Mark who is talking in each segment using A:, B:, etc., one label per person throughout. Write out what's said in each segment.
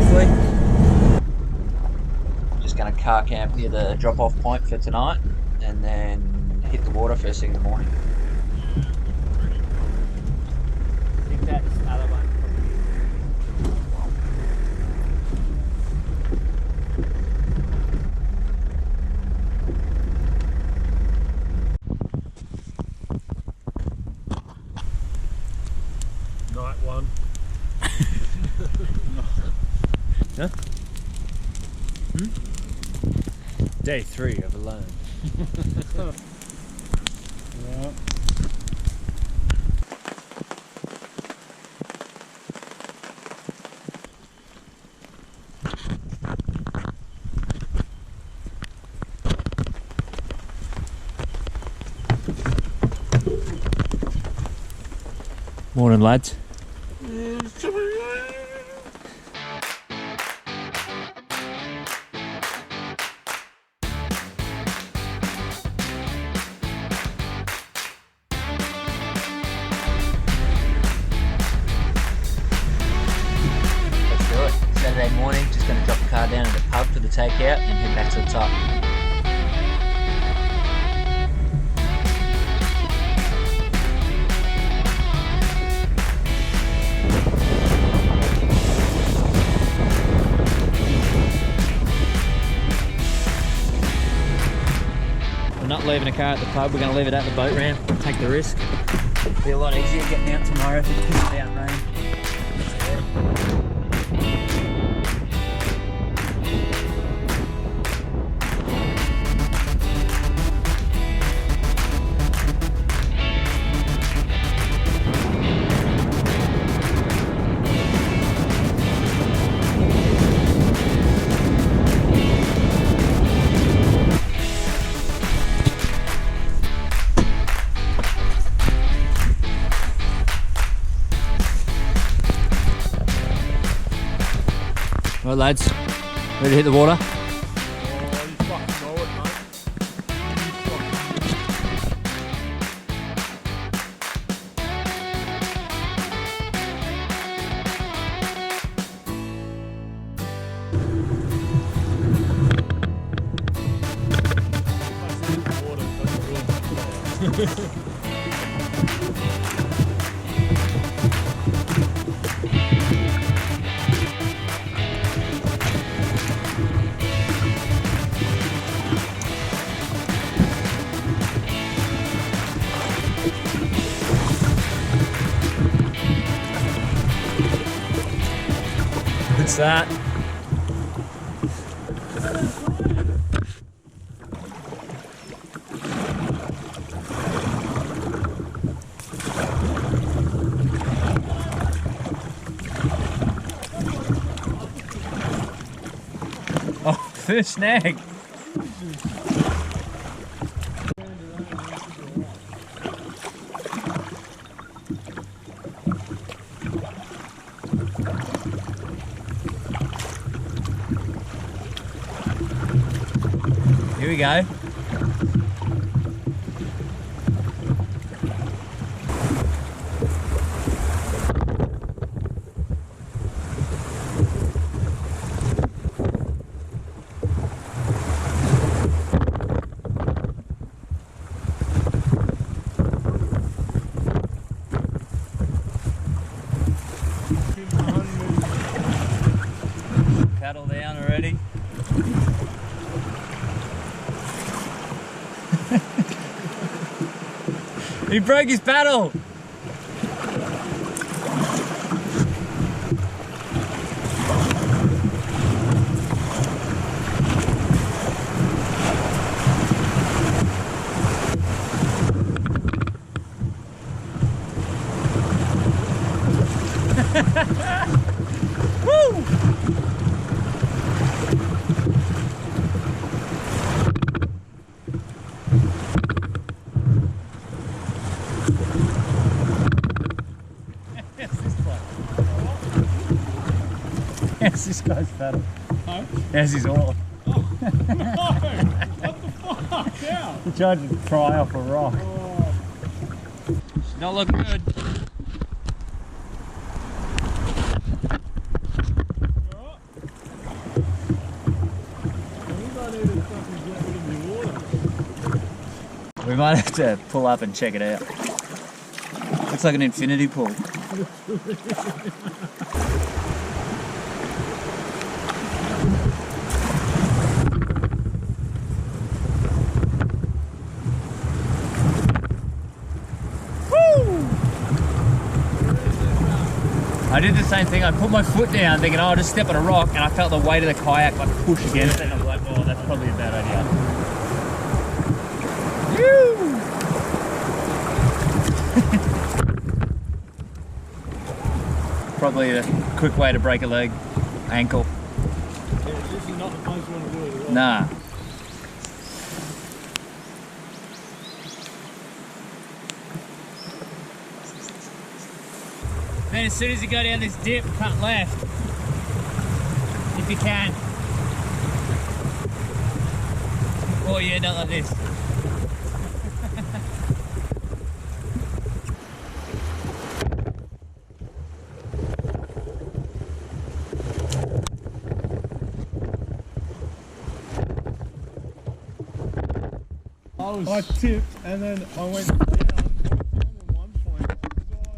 A: safely. Just going to car camp near the drop-off point for tonight, and then hit the water first thing in the morning.
B: I think that's the other one.
C: Night one.
B: Huh? Day 3 of alone.
C: Yeah.
B: Morning, lads.
A: Let's do it. Saturday morning, just going to drop the car down at the pub for the takeout and head back to the top.
B: We're not leaving a car at the pub, we're going to leave it at the boat ramp, take the risk.
A: It'll be a lot easier getting out tomorrow if it pisses down rain.
B: Right, lads, ready to hit the water?
C: Oh, you fucking know it, mate.
B: What's that? Oh, fish snag. Here we go. Paddle down already. He broke his paddle! Woo! How's this guy's paddle?
C: Huh?
B: How's his oar?
C: No! What the fuck? Yeah.
B: He tried to pry off a rock.
C: Oh.
B: She's not looking good.
C: You alright?
A: might have to pull up and check it out. Looks like an infinity pool. I did the same thing. I put my foot down thinking, oh, I'll just step on a rock, and I felt the weight of the kayak like push against it, and I was like, oh, that's probably a bad idea. Probably a quick way to break a leg, ankle.
C: Yeah, this is not the place you want to do it.
A: Nah. Then as soon as you go down this dip, cut left. If you can. Or you end up like this.
C: I tipped and then I went down, and at one point, it was all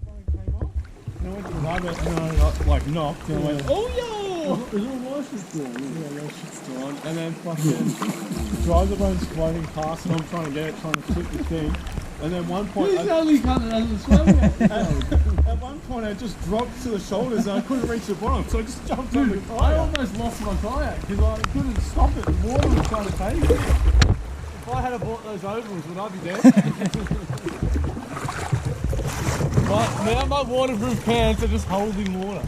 C: like came off, and I went to the rubber and I got like knocked and I went, oh yo! Is all my shit still on? Yeah, my shit's still on. And then fucking driver bone's floating past and I'm trying to get it, trying to flip the thing. And then one point, at one point I just dropped to the shoulders and I couldn't reach the bottom, so I just jumped on the kayak. I almost lost my kayak because I couldn't stop it. The water was trying to take it. If I had bought those ovals, would I be dead? But now my waterproof pants are just holding water.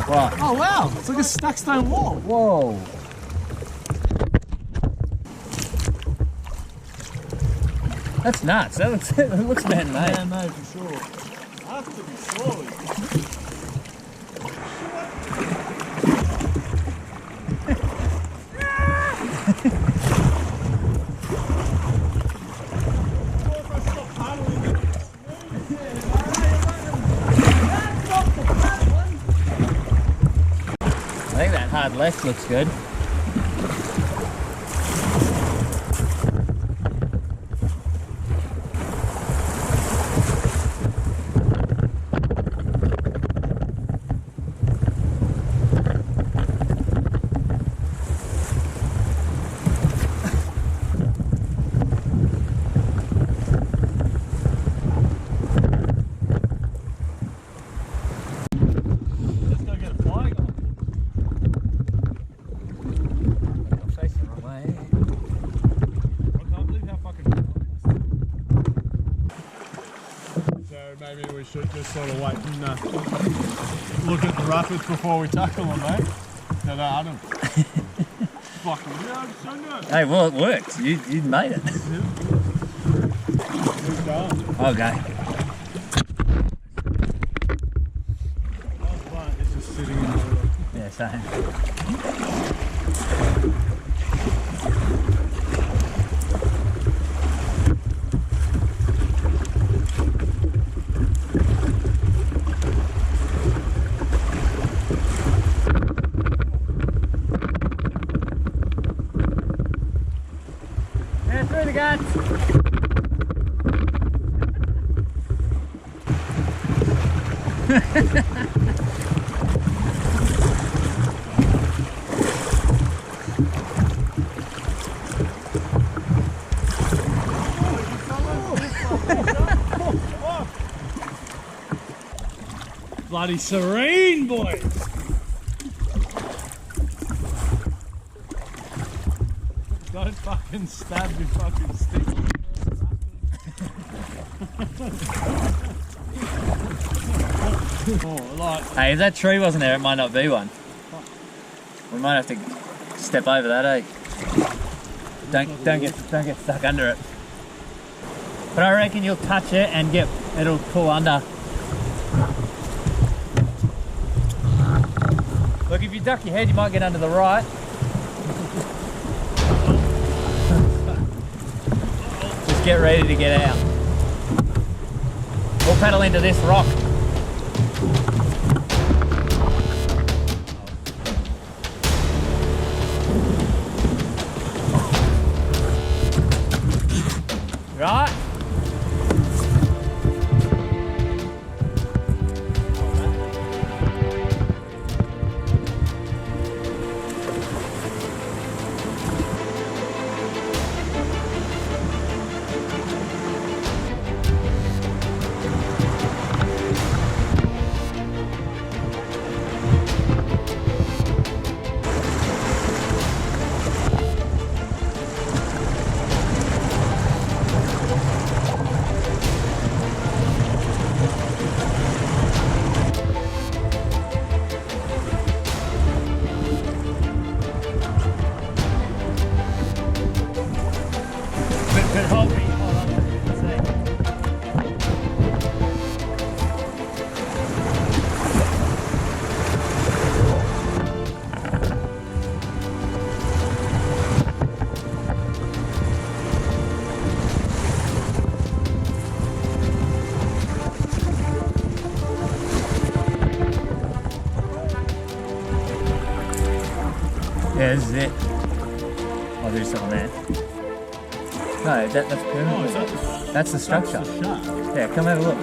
A: What?
C: Oh wow, it's like a stack stone wall.
A: Whoa. That's nuts. That looks man-made.
C: Yeah, no, for sure. I have to be slowly.
A: I think that hard left looks good.
C: Maybe we should just sort of wait and look at the rapids before we tackle them, mate. No, no, Adam. Fucking yeah, I'm so good.
A: Hey, well, it worked. You made it.
C: Who's going?
A: Okay.
C: That plant is just sitting in the water.
A: Yeah, same. Through the guts.
C: Bloody serene, boys. Don't fucking stab your fucking stick. Oh, like,
A: Hey, if that tree wasn't there, it might not be one. We might have to step over that, eh? Don't get stuck under it. But I reckon you'll touch it and it'll pull under. Look, if you duck your head, you might get under the right. Just get ready to get out. We'll paddle into this rock. Yeah, this is it. I'll do something there. No, that's permanent.
C: Oh, is that the,
A: That's the structure.
C: that's the shaft?
A: Yeah, come have a look.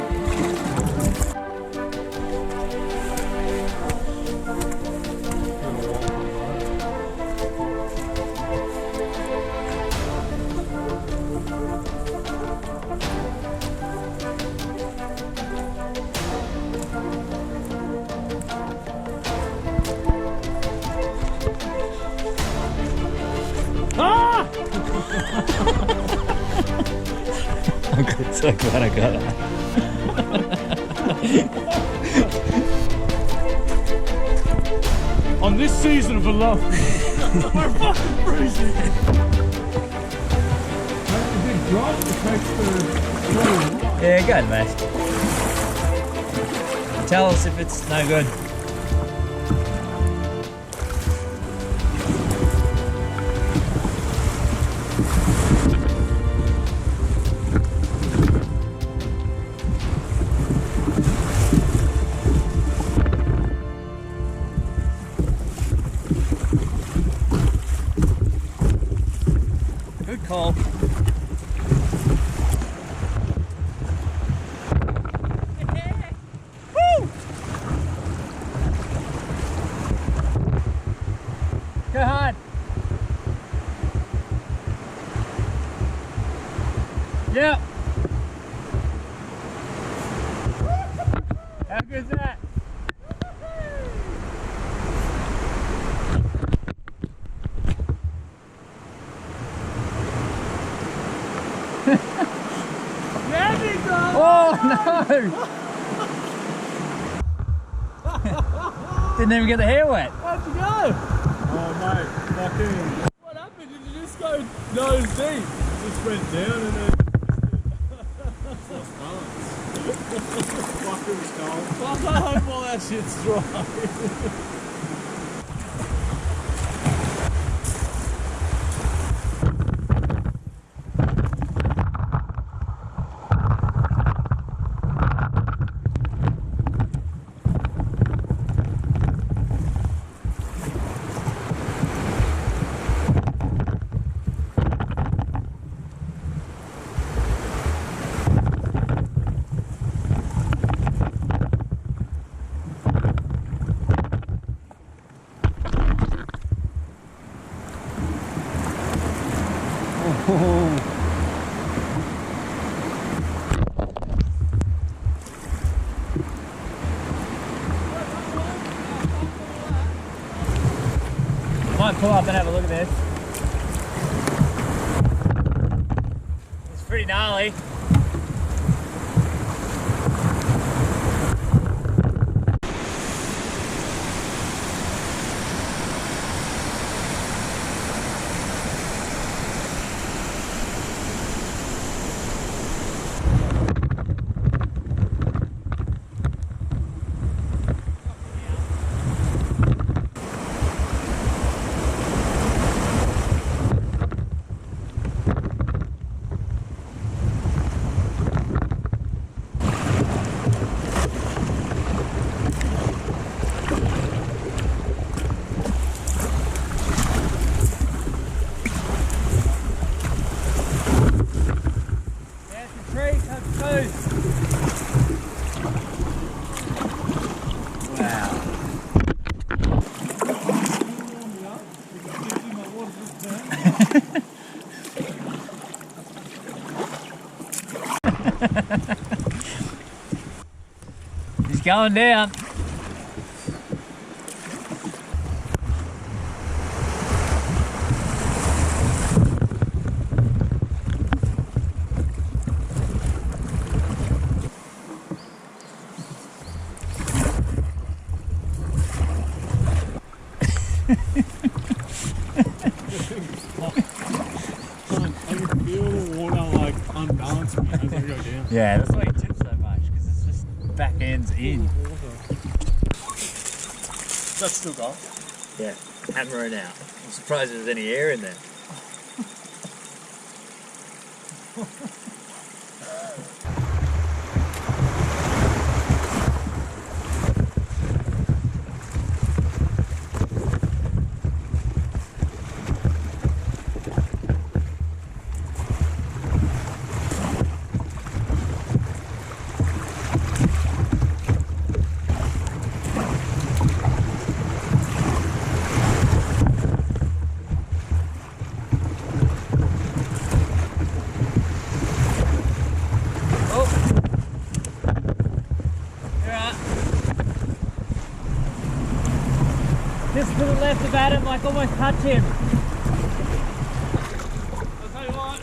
A: I'm so glad I got that.
C: On this season of love, we're fucking freezing. That's a big drop that takes the...
A: Yeah, go ahead, mate. Tell us if it's no good. Good call. Woo! Go hard. Yep. How good's that? Oh no! Didn't even get the hair wet.
C: How'd you go? Oh mate, fucking... What happened? Did you just go nose deep? Just went down and then... Lost balance. Fucking skull. Fuck, I hope all that shit's dry.
A: Might pull up and have a look at this. It's pretty gnarly. He's going down. Yeah, that's why he tips so much, because it's just back ends in.
C: That's still gone.
A: Yeah, hammer it out. I'm surprised there's any air in there. Just to the left of Adam, like almost touch him.
C: I'll tell you what,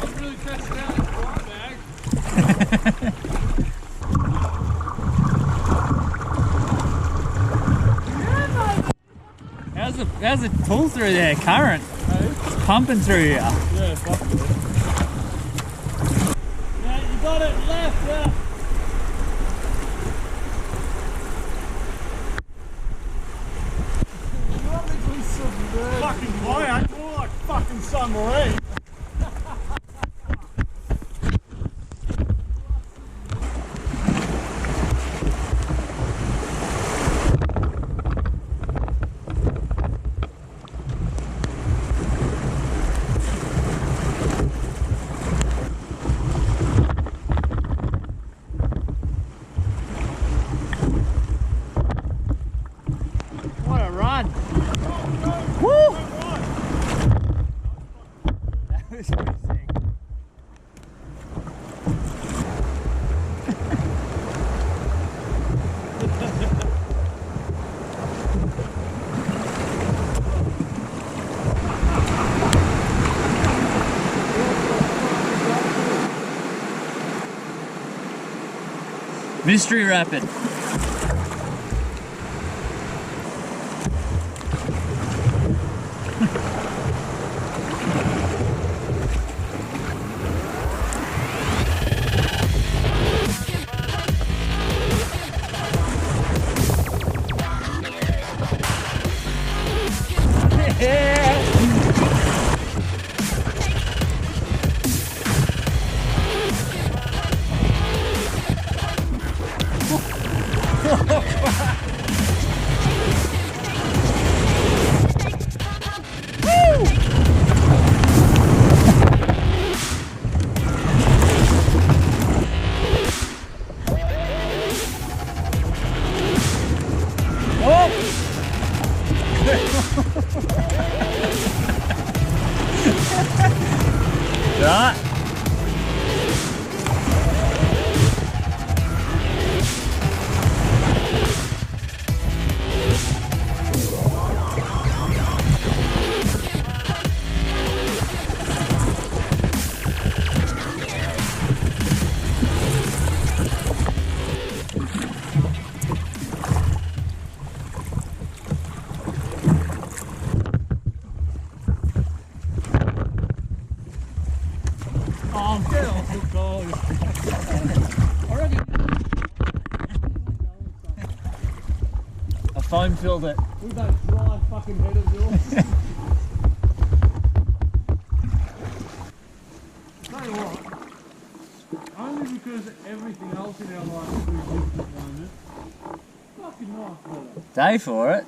C: I'm really testing out this dry bag.
A: How's the pull through there? Current?
C: Hey?
A: It's pumping through here.
C: Yeah, fuck it. Yeah, you got it, left, yeah. You're not literally submerged. Fucking kayak, more like fucking submarine.
A: What a run! Woo! That was pretty sick. Mystery Rapid. Right.
C: Oh, get off the goal. I reckon.
A: I foam filled it.
C: With that dry fucking head of yours. Tell you what, only because everything else in our life is pretty good at the moment. Fucking nice weather.
A: Day for it.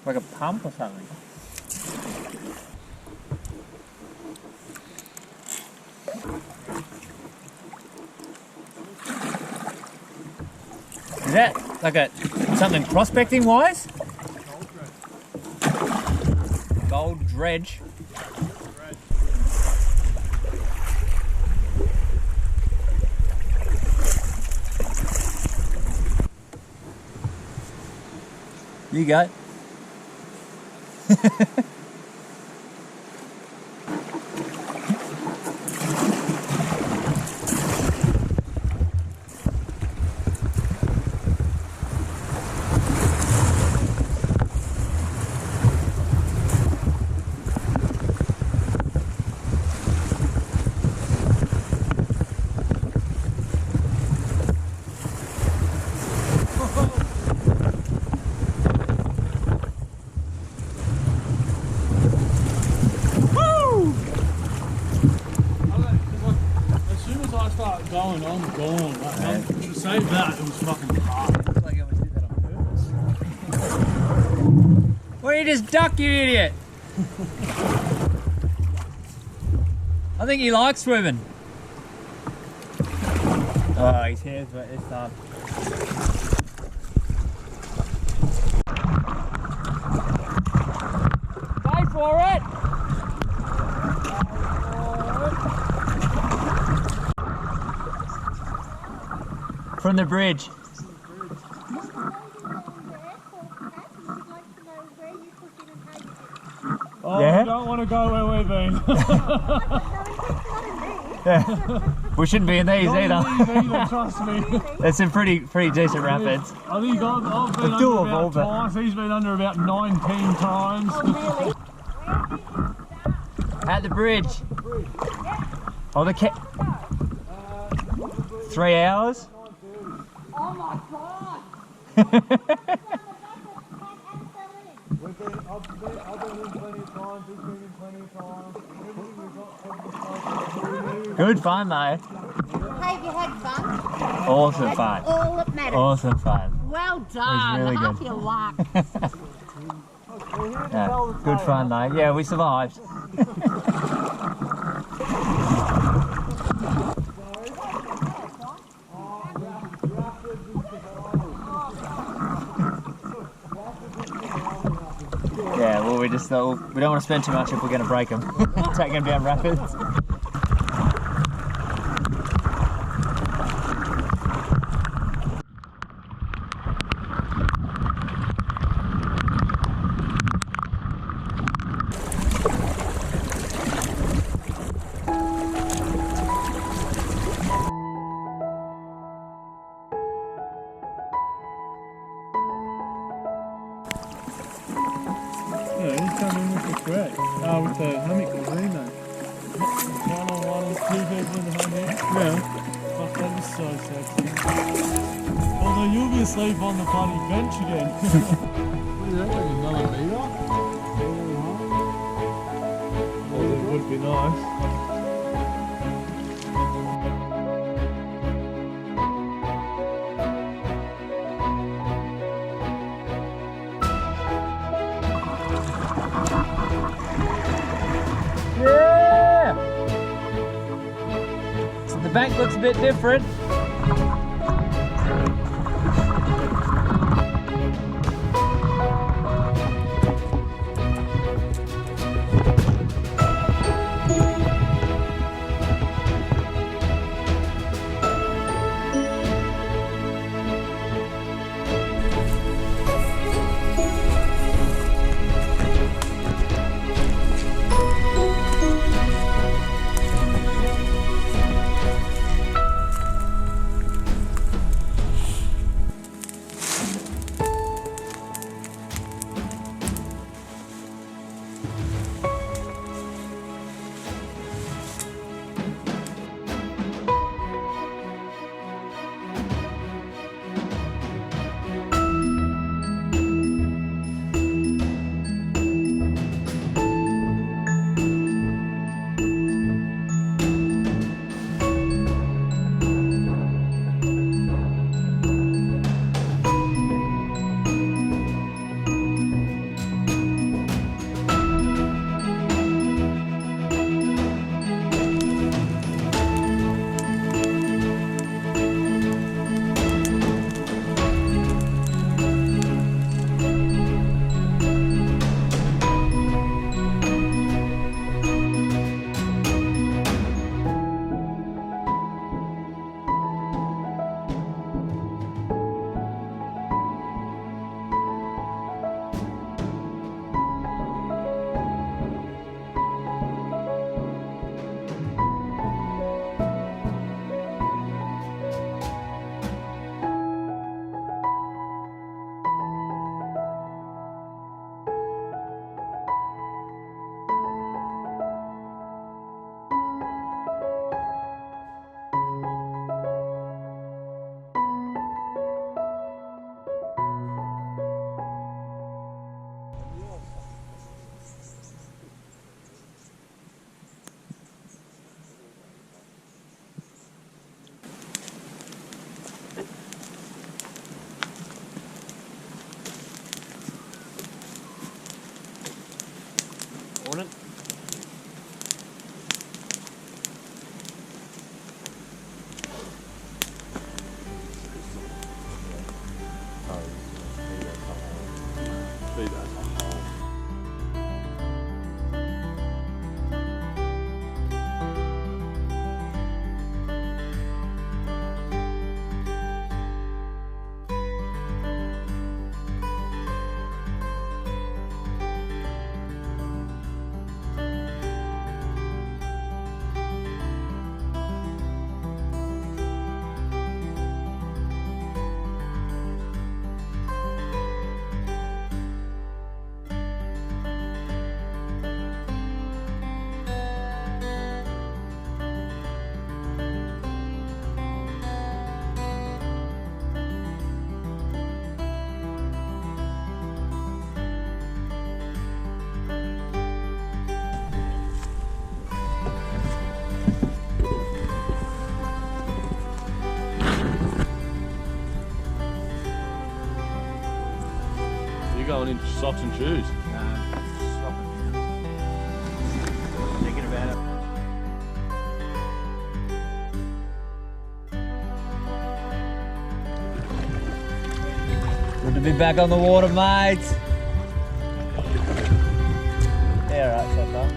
A: Like a pump or something. Is that like a something prospecting wise? Gold dredge. You go.
C: Going, I'm gone. Like, to say that, it was fucking hard.
A: Looks like you almost did that on purpose. Why don't you just duck, you idiot? I think he likes swimming. Oh, his hair's wet this time. Go for it! From the bridge.
C: Oh,
A: Yeah?
C: you don't want to go where we've been.
A: Yeah. We shouldn't be in these
C: Not
A: either.
C: in these either, trust me.
A: There's some pretty decent rapids.
C: I think I've been under
A: doable,
C: about
A: but-
C: twice. He's been under about 19 times.
D: Oh, really?
A: At the bridge. Oh, the 3 hours?
D: Oh my god!
C: I've been in plenty of times, he's been in plenty of times. Everything we've got
A: Good fun though.
D: Hey, have you had fun?
A: Awesome
D: That's
A: fun.
D: all that matters.
A: Awesome fun.
D: Well done.
A: really
D: Half
A: good.
D: your luck.
A: Yeah, good fun though. Yeah, we survived. Yeah, well, we just thought we don't want to spend too much if we're going to break them. Take them down rapids.
C: Yeah, he's coming with the thread. With the hammock, the remake. One on one, 2 people in the hammock. Yeah. Fuck, that is so sexy. Although you'll be asleep on the bloody bench again. What do you reckon, another meter? Well, it would be nice.
A: Yeah! So the bank looks a bit different.
C: going in socks and shoes.
A: Thinking about it. Good to be back on the water, mates. Yeah, alright, so far.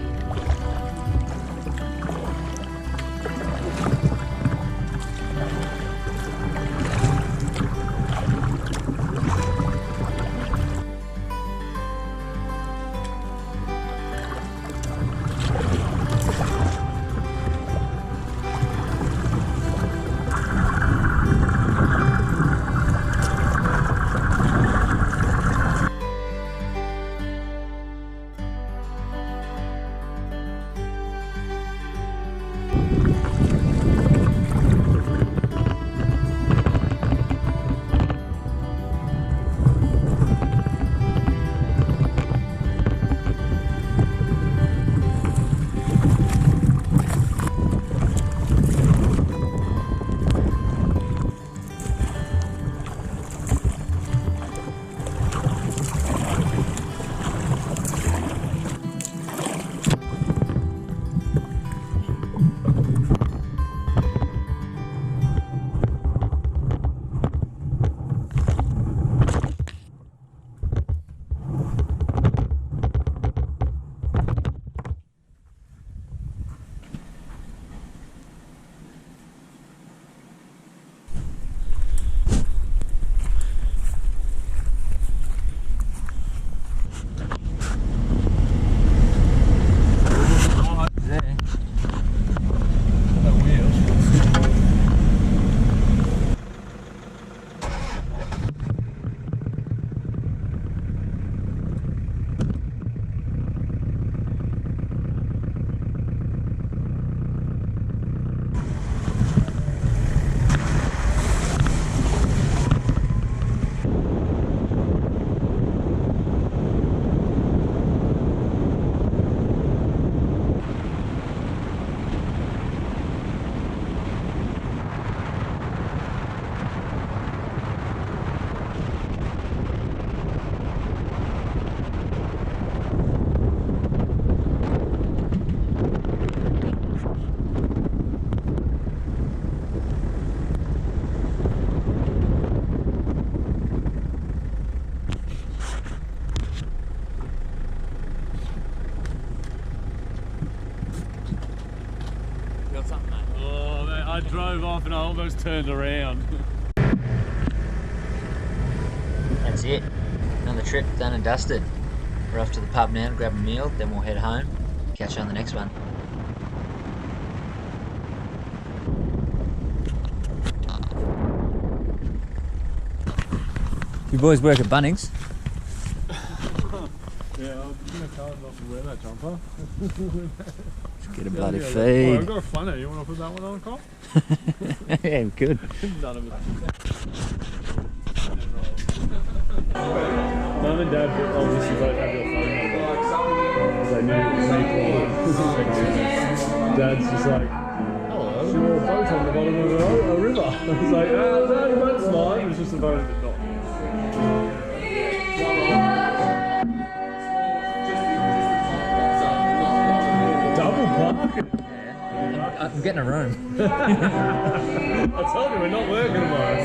C: I drove off and I almost turned around.
B: That's it. Another trip done and dusted. We're off to the pub now to grab a meal, then we'll head home. Catch you on the next one.
A: You boys work at Bunnings?
C: Yeah, I'm gonna tell him not to wear that jumper.
A: Get a bloody
C: Oh,
A: feed.
C: I've got a funner. You want to put that one on, Cole?
A: Yeah, good.
C: None of it. Mum and Dad obviously both have your phone number. They knew Dad's just like, hello. She wore a boat on the bottom of a river. I was like, no, the boat's mine. It was just a boat that not. Double parking.
B: I'm getting a room.
C: I told you we're not working tomorrow.